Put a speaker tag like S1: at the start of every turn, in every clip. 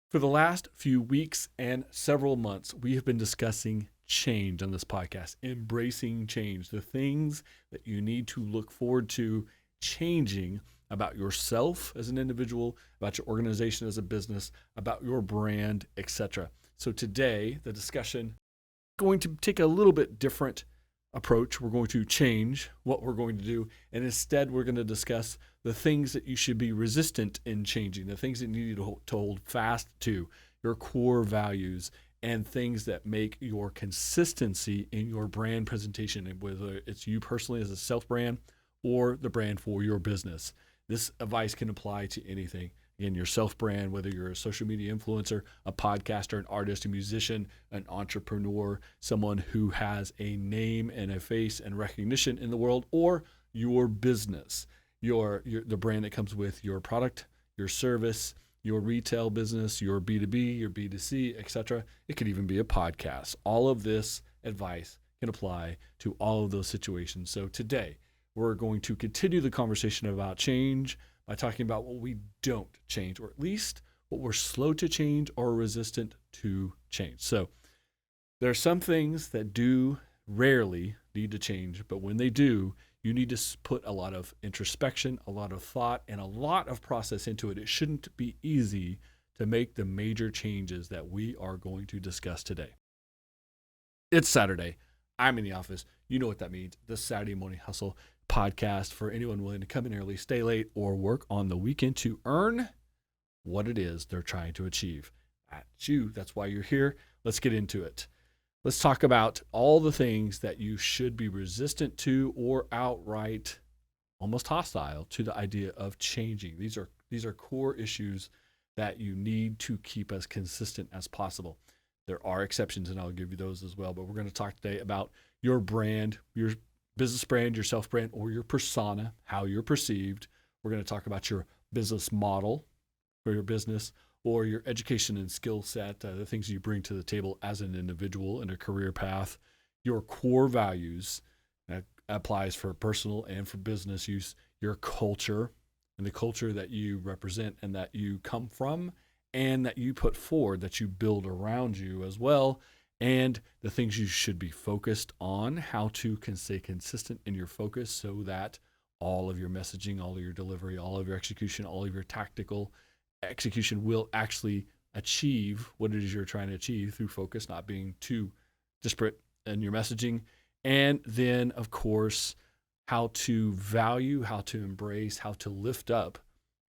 S1: For the last few weeks and several months, we have been discussing change on this podcast, embracing change, the things that you need to look forward to changing about yourself as an individual, about your organization as a business, about your brand, etc. So today, the discussion is going to take a little bit different approach. We're going to change what we're going to do, and instead we're going to discuss the things that you should be resistant in changing, the things that you need to hold fast to, your core values, and things that make your consistency in your brand presentation, whether it's you personally as a self-brand or the brand for your business. This advice can apply to anything. In your self-brand, whether you're a social media influencer, a podcaster, an artist, a musician, an entrepreneur, someone who has a name and a face and recognition in the world, or your business, the brand that comes with your product, your service, your retail business, your B2B, your B2C, etc. It could even be a podcast. All of this advice can apply to all of those situations. So today, we're going to continue the conversation about change by talking about what we don't change, or at least what we're slow to change or resistant to change. So there are some things that do rarely need to change, but when they do, you need to put a lot of introspection, a lot of thought, and a lot of process into it. It shouldn't be easy to make the major changes that we are going to discuss today. It's Saturday. I'm in the office. You know what that means. The Saturday Morning Hustle podcast for anyone willing to come in early, stay late, or work on the weekend to earn what it is they're trying to achieve. That's why you're here. Let's get into it. Let's talk about all the things that you should be resistant to or outright almost hostile to the idea of changing. These are core issues that you need to keep as consistent as possible. There are exceptions, and I'll give you those as well, but we're going to talk today about your brand, your business brand, your self-brand, or your persona, how you're perceived. We're going to talk about your business model for your business, or your education and skill set, the things you bring to the table as an individual in a career path, your core values, that applies for personal and for business use, your culture, and the culture that you represent and that you come from and that you put forward, that you build around you as well, and the things you should be focused on, how to stay consistent in your focus so that all of your messaging, all of your delivery, all of your execution, all of your tactical execution will actually achieve what it is you're trying to achieve through focus, not being too disparate in your messaging. And then, of course, how to value, how to embrace, how to lift up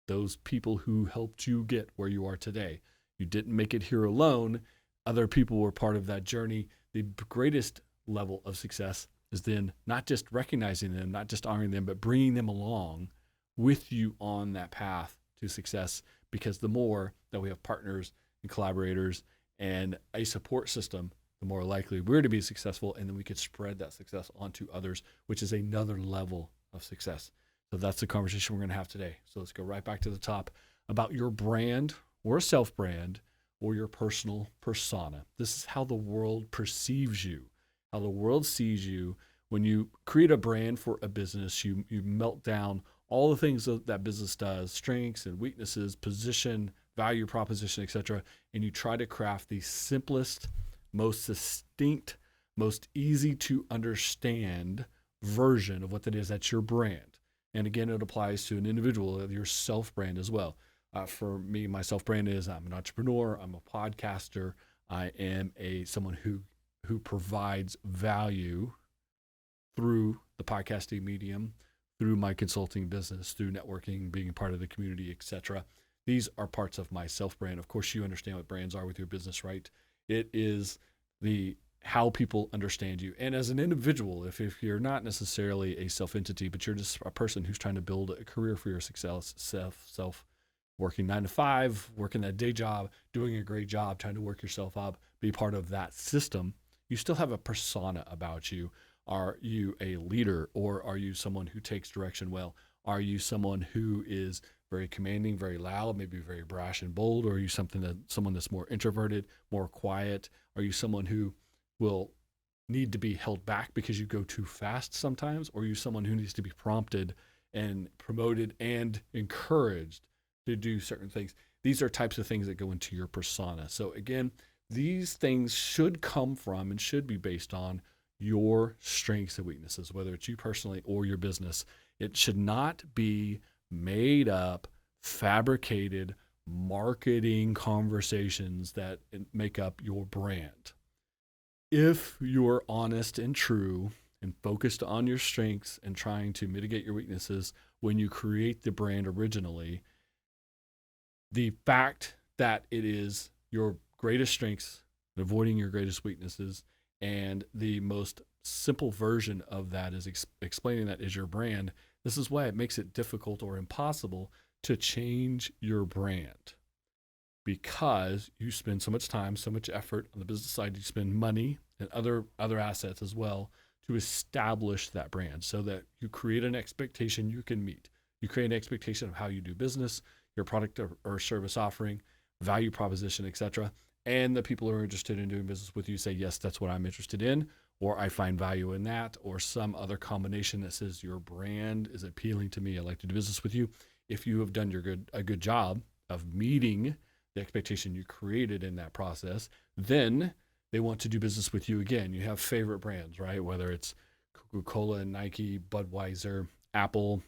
S1: those people who helped you get where you are today. You didn't make it here alone. Other people were part of that journey. The greatest level of success is then not just recognizing them, not just honoring them, but bringing them along with you on that path to success. Because the more that we have partners and collaborators and a support system, the more likely we're to be successful, and then we could spread that success onto others, which is another level of success. So that's the conversation we're going to have today. So let's go right back to the top about your brand or self-brand or your personal persona. This is how the world perceives you, how the world sees you. When you create a brand for a business, you melt down all the things that business does, strengths and weaknesses, position, value proposition, etc., and you try to craft the simplest, most distinct, most easy to understand version of what that is. That's your brand. And again, it applies to an individual, your self-brand as well. For me, my self-brand is I'm an entrepreneur, I'm a podcaster, I am someone who provides value through the podcasting medium, through my consulting business, through networking, being part of the community, etc. These are parts of my self-brand. Of course, you understand what brands are with your business, right? It is how people understand you. And as an individual, if you're not necessarily a self-entity, but you're just a person who's trying to build a career for your success, working 9 to 5, working that day job, doing a great job, trying to work yourself up, be part of that system, you still have a persona about you. Are you a leader, or are you someone who takes direction well? Are you someone who is very commanding, very loud, maybe very brash and bold? Or are you someone that's more introverted, more quiet? Are you someone who will need to be held back because you go too fast sometimes? Or are you someone who needs to be prompted and promoted and encouraged to do certain things? These are types of things that go into your persona. So again, these things should come from and should be based on your strengths and weaknesses, whether it's you personally or your business. It should not be made up, fabricated marketing conversations that make up your brand. If you're honest and true and focused on your strengths and trying to mitigate your weaknesses when you create the brand originally, the fact that it is your greatest strengths, avoiding your greatest weaknesses, and the most simple version of that is explaining that is your brand. This is why it makes it difficult or impossible to change your brand, because you spend so much time, so much effort on the business side. You spend money and other assets as well to establish that brand, so that you create an expectation you can meet. You create an expectation of how you do business, your product or service offering, value proposition, etc. And the people who are interested in doing business with you say, yes, that's what I'm interested in, or I find value in that, or some other combination that says your brand is appealing to me. I'd like to do business with you. If you have done a good job of meeting the expectation you created in that process, then they want to do business with you again. You have favorite brands, right? Whether it's Coca-Cola, Nike, Budweiser, Apple,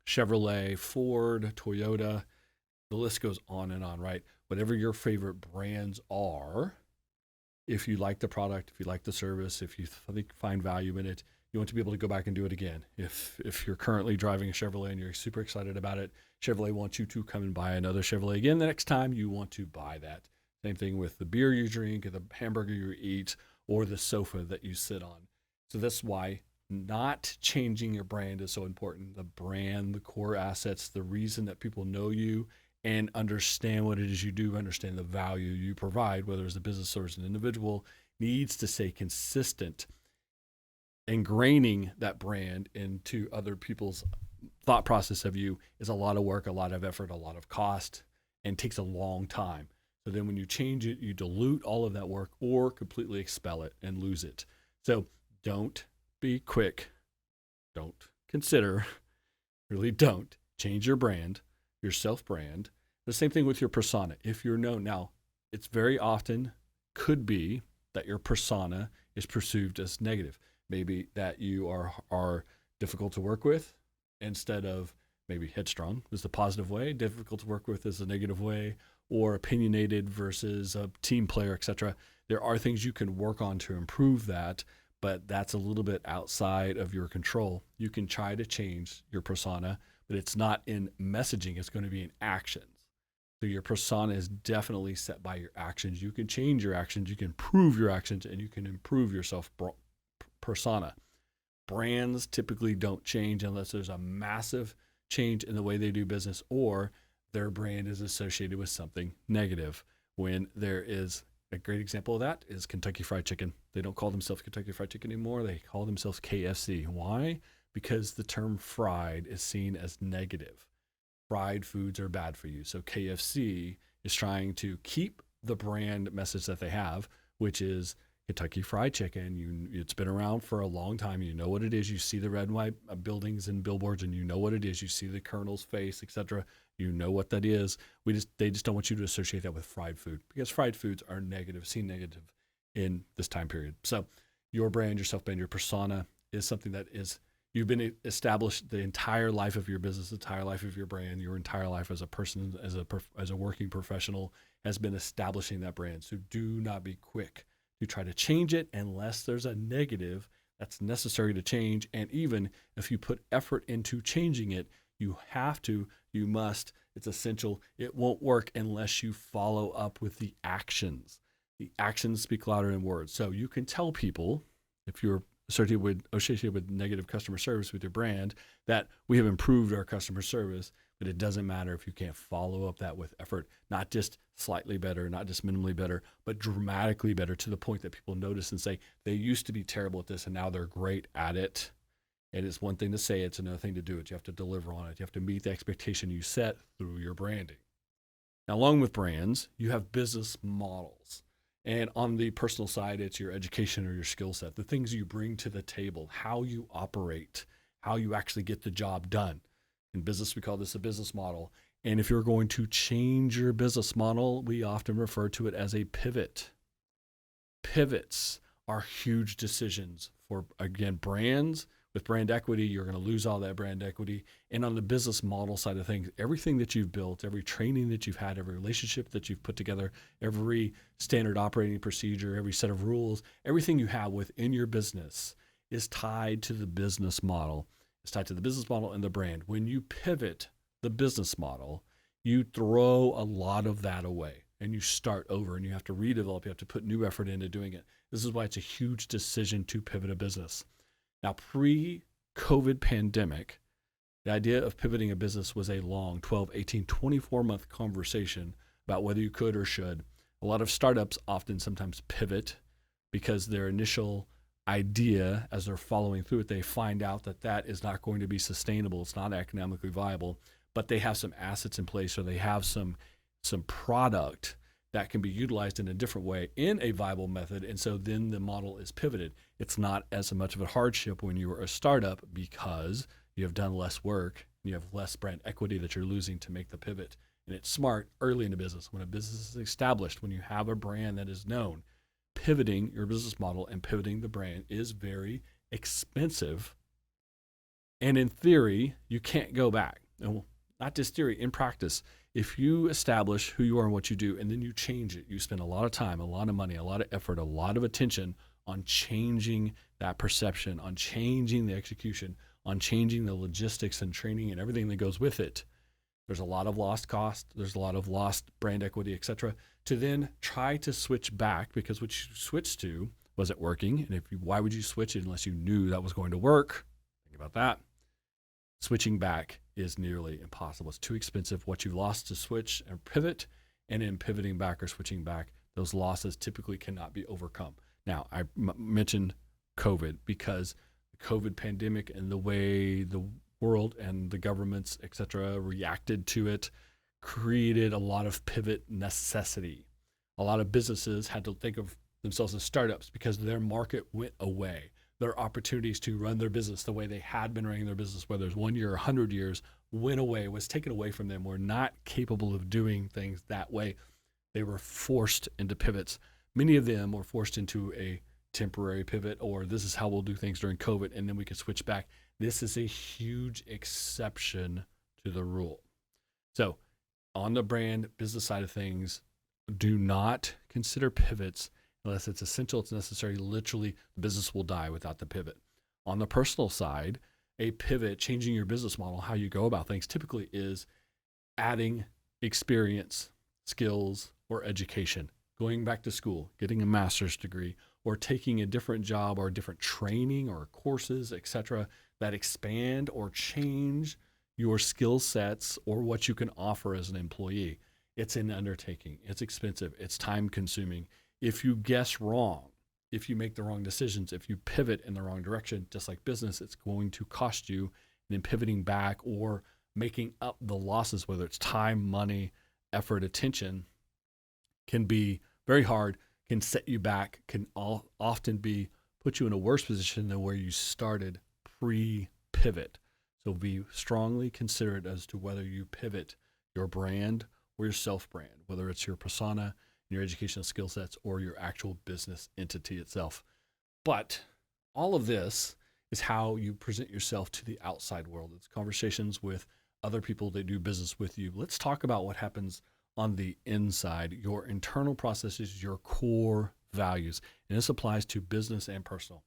S1: Chevrolet, Ford, Toyota, the list goes on, right? Whatever your favorite brands are, if you like the product, if you like the service, if you find value in it, you want to be able to go back and do it again. If you're currently driving a Chevrolet and you're super excited about it, Chevrolet wants you to come and buy another Chevrolet again the next time you want to buy that. Same thing with the beer you drink, or the hamburger you eat, or the sofa that you sit on. So that's why not changing your brand is so important. The brand, the core assets, the reason that people know you and understand what it is you do, understand the value you provide, whether it's a business or as an individual, needs to stay consistent. Ingraining that brand into other people's thought process of you is a lot of work, a lot of effort, a lot of cost, and takes a long time. So then when you change it, you dilute all of that work or completely expel it and lose it. So don't be quick. Don't consider, really don't change your brand, your self-brand. The same thing with your persona. If you're known, now it's very often could be that your persona is perceived as negative. Maybe that you are difficult to work with instead of maybe headstrong is the positive way, difficult to work with is the negative way, or opinionated versus a team player, etc. There are things you can work on to improve that, but that's a little bit outside of your control. You can try to change your persona, but it's not in messaging, it's going to be in actions. So your persona is definitely set by your actions. You can change your actions, you can improve your actions, and you can improve your persona. Brands typically don't change unless there's a massive change in the way they do business or their brand is associated with something negative. When there is a great example of that is Kentucky Fried Chicken. They don't call themselves Kentucky Fried Chicken anymore. They call themselves KFC. Why? Because the term fried is seen as negative. Fried foods are bad for you. So KFC is trying to keep the brand message that they have, which is Kentucky Fried Chicken. It's been around for a long time. You know what it is. You see the red and white buildings and billboards, and you know what it is. You see the Colonel's face, etc. You know what that is. They just don't want you to associate that with fried food, because fried foods are negative, seen negative in this time period. So your brand, your self-brand, your persona is something that is you've been established the entire life of your business, the entire life of your brand, your entire life as a person, as a working professional has been establishing that brand. So do not be quick to try to change it unless there's a negative that's necessary to change. And even if you put effort into changing it, you must, it's essential. It won't work unless you follow up with the actions. The actions speak louder than words. So you can tell people, if you're associated with negative customer service with your brand, that we have improved our customer service, but it doesn't matter if you can't follow up that with effort, not just slightly better, not just minimally better, but dramatically better, to the point that people notice and say, they used to be terrible at this and now they're great at it. And it's one thing to say, it's another thing to do it. You have to deliver on it. You have to meet the expectation you set through your branding. Now, along with brands, you have business models. And on the personal side, it's your education or your skill set, the things you bring to the table, how you operate, how you actually get the job done. In business, we call this a business model. And if you're going to change your business model, we often refer to it as a pivot. Pivots are huge decisions for, again, brands. With brand equity, you're going to lose all that brand equity. And on the business model side of things, everything that you've built, every training that you've had, every relationship that you've put together, every standard operating procedure, every set of rules, everything you have within your business is tied to the business model. It's tied to the business model and the brand. When you pivot the business model, you throw a lot of that away and you start over and you have to redevelop. You have to put new effort into doing it. This is why it's a huge decision to pivot a business. Now, pre-COVID pandemic, the idea of pivoting a business was a long 12, 18, 24-month conversation about whether you could or should. A lot of startups often sometimes pivot because their initial idea, as they're following through it, they find out that that is not going to be sustainable. It's not economically viable, but they have some assets in place or they have some product that can be utilized in a different way in a viable method. And so then the model is pivoted. It's not as much of a hardship when you are a startup because you have done less work and you have less brand equity that you're losing to make the pivot. And it's smart early in the business. When a business is established, when you have a brand that is known, pivoting your business model and pivoting the brand is very expensive. And in theory, you can't go back. And not just theory, in practice, if you establish who you are and what you do, and then you change it, you spend a lot of time, a lot of money, a lot of effort, a lot of attention on changing that perception, on changing the execution, on changing the logistics and training and everything that goes with it. There's a lot of lost cost. There's a lot of lost brand equity, et cetera, to then try to switch back because what you switched to, was it working? And why would you switch it unless you knew that was going to work? Think about that. Switching back is nearly impossible. It's too expensive. What you lost to switch and pivot, and in pivoting back or switching back, those losses typically cannot be overcome. Now, I mentioned COVID because the COVID pandemic and the way the world and the governments, et cetera, reacted to it created a lot of pivot necessity. A lot of businesses had to think of themselves as startups because their market went away. Their opportunities to run their business the way they had been running their business, whether it's 1 year or 100 years, went away, was taken away from them, were not capable of doing things that way. They were forced into pivots. Many of them were forced into a temporary pivot, or this is how we'll do things during COVID, and then we can switch back. This is a huge exception to the rule. So on the brand business side of things, do not consider pivots unless it's essential, it's necessary. Literally, the business will die without the pivot. On the personal side, a pivot, changing your business model, how you go about things, typically is adding experience, skills, or education, going back to school, getting a master's degree, or taking a different job or different training or courses, etc., that expand or change your skill sets or what you can offer as an employee. It's an undertaking. It's expensive. It's time consuming. If you guess wrong, if you make the wrong decisions, if you pivot in the wrong direction, just like business, it's going to cost you. And then pivoting back or making up the losses, whether it's time, money, effort, attention, can be very hard, can set you back, can often put you in a worse position than where you started pre-pivot. So be strongly considerate as to whether you pivot your brand or your self-brand, whether it's your persona, your educational skill sets, or your actual business entity itself. But all of this is how you present yourself to the outside world. It's conversations with other people that do business with you. Let's talk about what happens on the inside, your internal processes, your core values. And this applies to business and personal.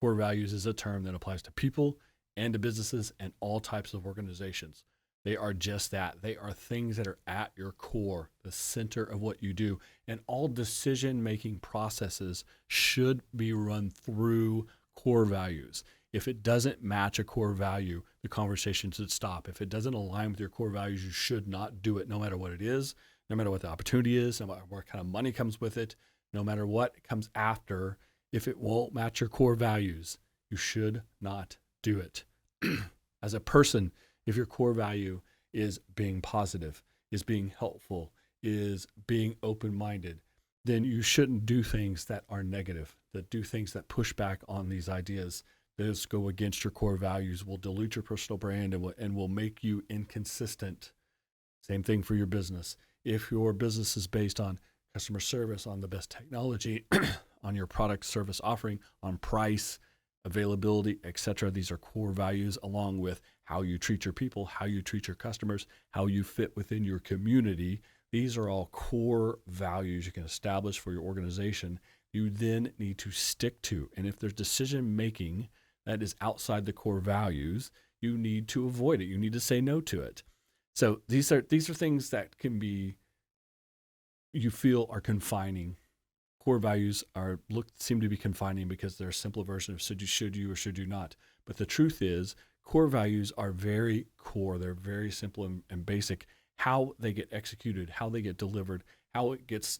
S1: Core values is a term that applies to people and to businesses and all types of organizations. They are just that. They are things that are at your core, the center of what you do. And all decision-making processes should be run through core values. If it doesn't match a core value, the conversation should stop. If it doesn't align with your core values, you should not do it, no matter what it is, no matter what the opportunity is, no matter what kind of money comes with it, no matter what comes after. If it won't match your core values, you should not do it. As a person, if your core value is being positive, is being helpful, is being open-minded, then you shouldn't do things that are negative, that do things that push back on these ideas. Those go against your core values, will dilute your personal brand, and will make you inconsistent Same thing for your business. If your business is based on customer service, on the best technology, on your product service offering, on price, availability, etc. These are core values, along with how you treat your people, how you treat your customers, how you fit within your community. These are all core values you can establish for your organization. You then need to stick to. And if there's decision making that is outside the core values, you need to avoid it. You need to say no to it. So these are things that can be, you feel are confining. Core values seem to be confining because they're a simple version of should you or should you not. But the truth is, core values are very core. They're very simple and basic. How they get executed, how they get delivered, how it gets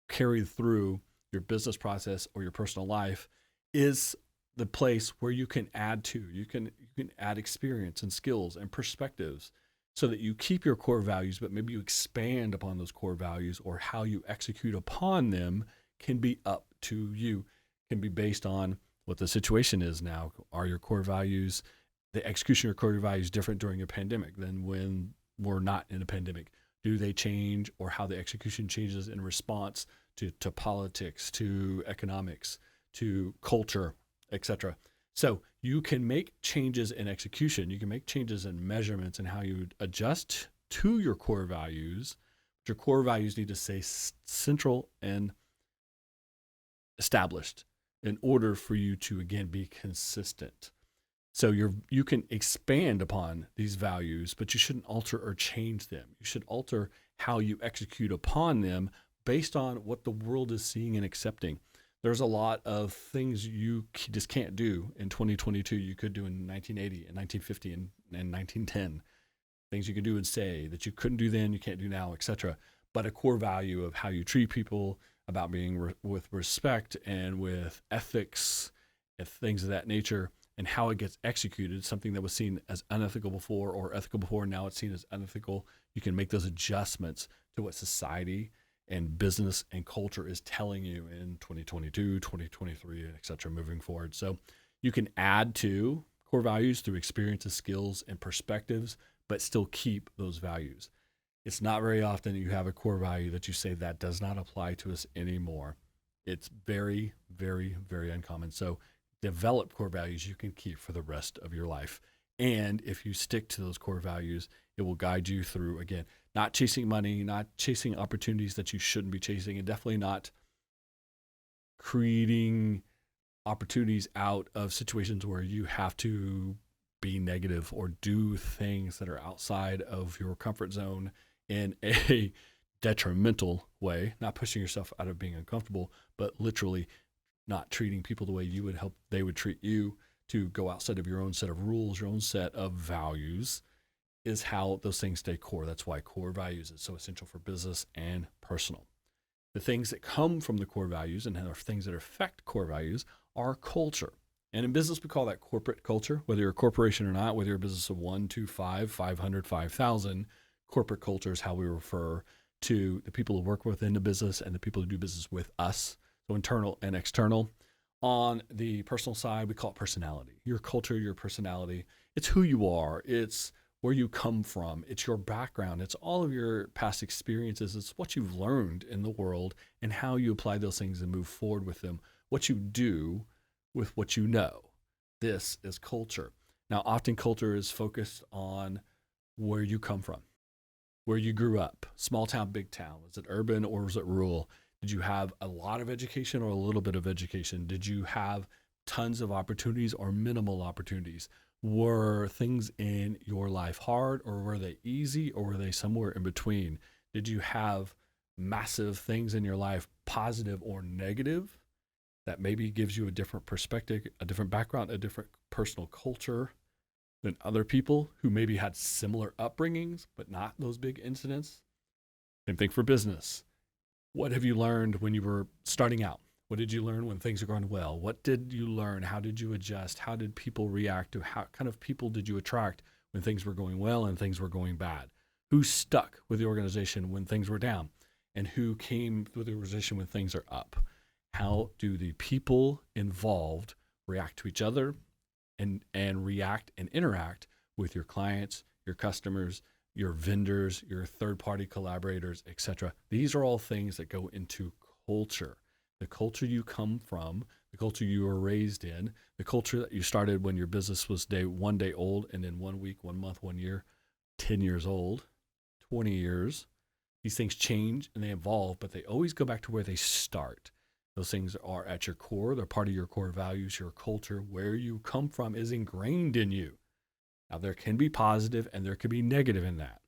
S1: carried through your business process or your personal life is the place where you can add to. You can add experience and skills and perspectives so that you keep your core values, but maybe you expand upon those core values, or how you execute upon them can be up to you, can be based on what the situation is now. Are your core values, the execution of your core values, different during a pandemic than when we're not in a pandemic? Do they change, or how the execution changes in response to politics, to economics, to culture, etc.? So you can make changes in execution. You can make changes in measurements and how you adjust to your core values. But your core values need to stay central and established in order for you to, again, be consistent. So you can expand upon these values, but you shouldn't alter or change them. You should alter how you execute upon them based on what the world is seeing and accepting. There's a lot of things you just can't do in 2022 you could do in 1980 and 1950 and 1910. Things you could do and say that you couldn't do then, you can't do now, etc. But a core value of how you treat people, about being with respect and with ethics and things of that nature, and how it gets executed, something that was seen as unethical before or ethical before, now it's seen as unethical. You can make those adjustments to what society and business and culture is telling you in 2022, 2023, et cetera, moving forward. So you can add to core values through experiences, skills, and perspectives, but still keep those values. It's not very often that you have a core value that you say that does not apply to us anymore. It's very, very, very uncommon. So develop core values you can keep for the rest of your life. And if you stick to those core values, it will guide you through, again, not chasing money, not chasing opportunities that you shouldn't be chasing, and definitely not creating opportunities out of situations where you have to be negative or do things that are outside of your comfort zone in a detrimental way, not pushing yourself out of being uncomfortable, but literally not treating people the way you would hope they would treat you, to go outside of your own set of rules, your own set of values, is how those things stay core. That's why core values is so essential for business and personal. The things that come from the core values and are things that affect core values are culture. And in business, we call that corporate culture. Whether you're a corporation or not, whether you're a business of 1, 2, 5, 500, 5,000, corporate culture is how we refer to the people who work within the business and the people who do business with us. So internal and external. On the personal side, we call it personality. Your culture, your personality. It's who you are. It's where you come from. It's your background. It's all of your past experiences. It's what you've learned in the world and how you apply those things and move forward with them. What you do with what you know. This is culture. Now, often culture is focused on where you come from, where you grew up, small town, big town. Was it urban or was it rural? Did you have a lot of education or a little bit of education? Did you have tons of opportunities or minimal opportunities? Were things in your life hard, or were they easy, or were they somewhere in between? Did you have massive things in your life, positive or negative, that maybe gives you a different perspective, a different background, a different personal culture than other people who maybe had similar upbringings, but not those big incidents? Same thing for business. What have you learned when you were starting out? What did you learn when things are going well? What did you learn? How did you adjust? How did people react to how kind of people did you attract when things were going well and things were going bad? Who stuck with the organization when things were down? And who came with the organization when things are up? How do the people involved react to each other and react and interact with your clients, your customers, your vendors, your third-party collaborators, etc. These are all things that go into culture. The culture you come from, the culture you were raised in, the culture that you started when your business was one day old, and then 1 week, 1 month, 1 year, 10 years old, 20 years. These things change and they evolve, but they always go back to where they start. Those things are at your core. They're part of your core values, your culture. Where you come from is ingrained in you. Now, there can be positive and there can be negative in that.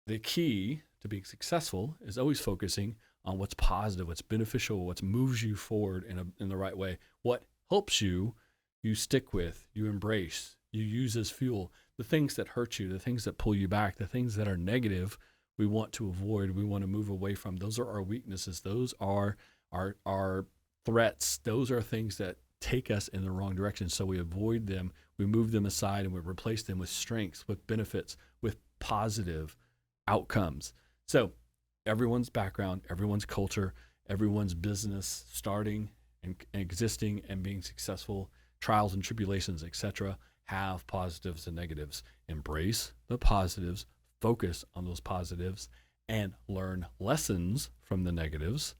S1: The key to being successful is always focusing on what's positive, what's beneficial, what moves you forward in the right way, what helps you, you stick with, you embrace, you use as fuel. The things that hurt you, the things that pull you back, the things that are negative, we want to avoid, we want to move away from. Those are our weaknesses. Those are our threats. Those are things that take us in the wrong direction. So we avoid them, we move them aside, and we replace them with strengths, with benefits, with positive outcomes. So everyone's background, everyone's culture, everyone's business starting and existing and being successful, trials and tribulations, etc., have positives and negatives. Embrace the positives, focus on those positives, and learn lessons from the negatives.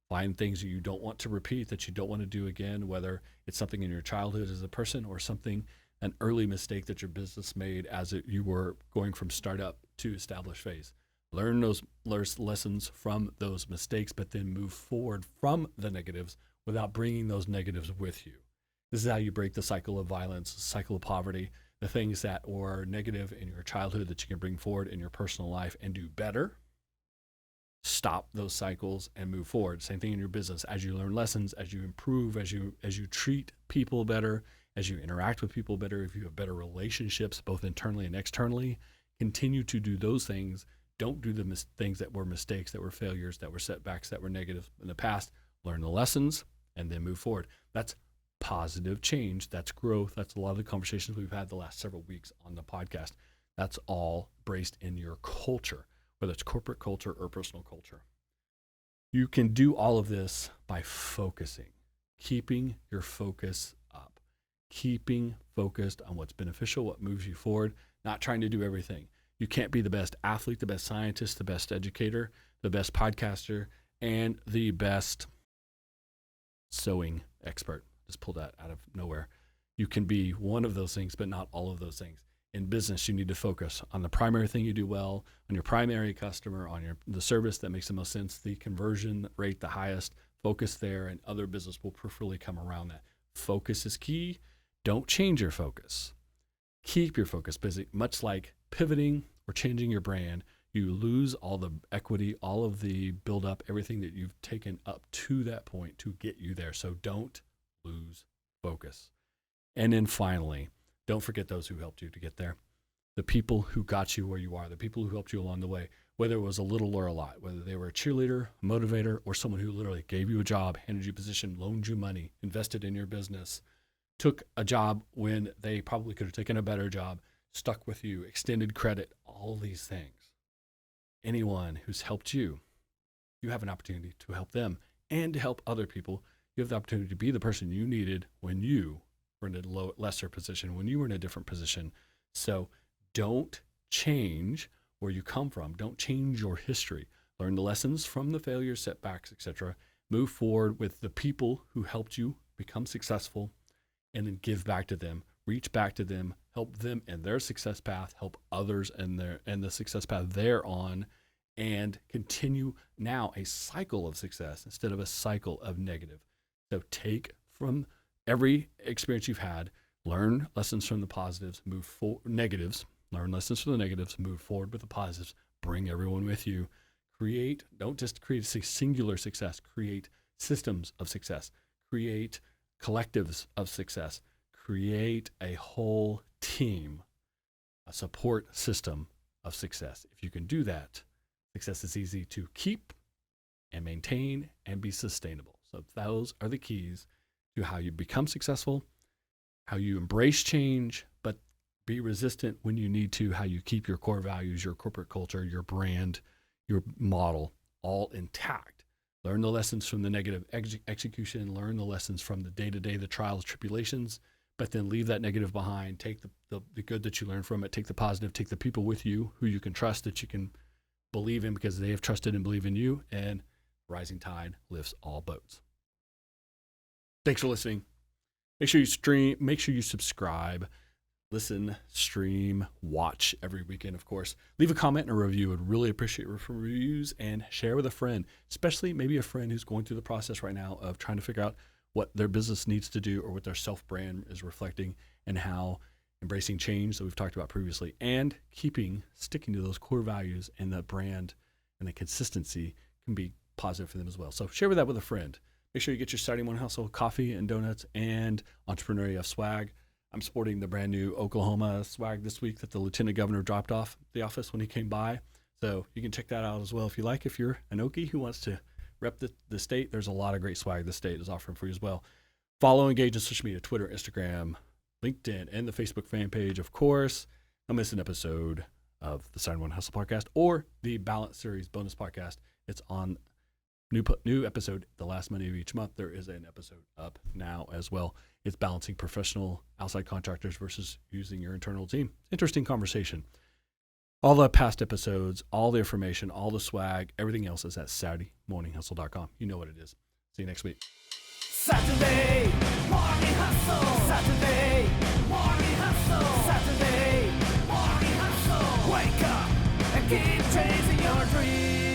S1: Find things that you don't want to repeat, that you don't want to do again, whether it's something in your childhood as a person or an early mistake that your business made as you were going from startup to established phase. Learn those lessons from those mistakes, but then move forward from the negatives without bringing those negatives with you. This is how you break the cycle of violence, the cycle of poverty, the things that were negative in your childhood that you can bring forward in your personal life and do better. Stop those cycles and move forward. Same thing in your business. As you learn lessons, as you improve, as you treat people better, as you interact with people better, if you have better relationships, both internally and externally, continue to do those things. Don't do the things that were mistakes, that were failures, that were setbacks, that were negative in the past. Learn the lessons and then move forward. That's positive change. That's growth. That's a lot of the conversations we've had the last several weeks on the podcast. That's all braced in your culture, whether it's corporate culture or personal culture. You can do all of this by focusing, keeping your focus up, keeping focused on what's beneficial, what moves you forward, not trying to do everything. You can't be the best athlete, the best scientist, the best educator, the best podcaster, and the best sewing expert. Just pull that out of nowhere. You can be one of those things, but not all of those things. In business, you need to focus on the primary thing you do well, on your primary customer, on the service that makes the most sense, the conversion rate the highest. Focus there, and other business will preferably come around that. Focus is key. Don't change your focus. Keep your focus busy, much like pivoting or changing your brand. You lose all the equity, all of the build up, everything that you've taken up to that point to get you there. So don't lose focus. And then finally, don't forget those who helped you to get there. The people who got you where you are, the people who helped you along the way, whether it was a little or a lot, whether they were a cheerleader, a motivator, or someone who literally gave you a job, handed you a position, loaned you money, invested in your business, took a job when they probably could have taken a better job, stuck with you, extended credit, all these things. Anyone who's helped you, you have an opportunity to help them and to help other people. You have the opportunity to be the person you needed when you were in a lesser position, when you were in a different position. So don't change where you come from. Don't change your history. Learn the lessons from the failures, setbacks, etc. Move forward with the people who helped you become successful, and then give back to them, reach back to them, help them in their success path, help others in the success path they're on, and continue now a cycle of success instead of a cycle of negative. So take from every experience you've had, learn lessons from the positives, learn lessons from the negatives, move forward with the positives, bring everyone with you. Don't just create a singular success, create systems of success, create collectives of success, create a whole team, a support system of success. If you can do that, success is easy to keep and maintain and be sustainable. So those are the keys to how you become successful, how you embrace change, but be resistant when you need to, how you keep your core values, your corporate culture, your brand, your model all intact. Learn the lessons from the negative execution, learn the lessons from the day-to-day, the trials, tribulations, but then leave that negative behind. Take the good that you learn from it. Take the positive. Take the people with you who you can trust, that you can believe in because they have trusted and believe in you. And rising tide lifts all boats. Thanks for listening. Make sure you stream. Make sure you subscribe. Listen, stream, watch every weekend, of course. Leave a comment and a review. I'd really appreciate reviews, and share with a friend, especially maybe a friend who's going through the process right now of trying to figure out what their business needs to do or what their self-brand is reflecting, and how embracing change that we've talked about previously and sticking to those core values and the brand and the consistency can be positive for them as well. So share that with a friend. Make sure you get your Saturday Morning Hustle coffee and donuts and Entrepreneur AF swag. I'm sporting the brand new Oklahoma swag this week that the Lieutenant Governor dropped off the office when he came by. So you can check that out as well if you like. If you're an Okie who wants to rep the state, there's a lot of great swag the state is offering for you as well. Follow, engage on social media, Twitter, Instagram, LinkedIn, and the Facebook fan page. Of course, don't miss an episode of the Saturday Morning Hustle podcast or the Balance Series bonus podcast. It's on new episode the last Monday of each month. There is an episode up now as well. It's balancing professional outside contractors versus using your internal team. Interesting conversation. All the past episodes, all the information, all the swag, everything else is at SaturdayMorningHustle.com. You know what it is. See you next week.
S2: Saturday Morning Hustle. Saturday Morning Hustle. Saturday Morning Hustle. Wake up and keep chasing your dreams.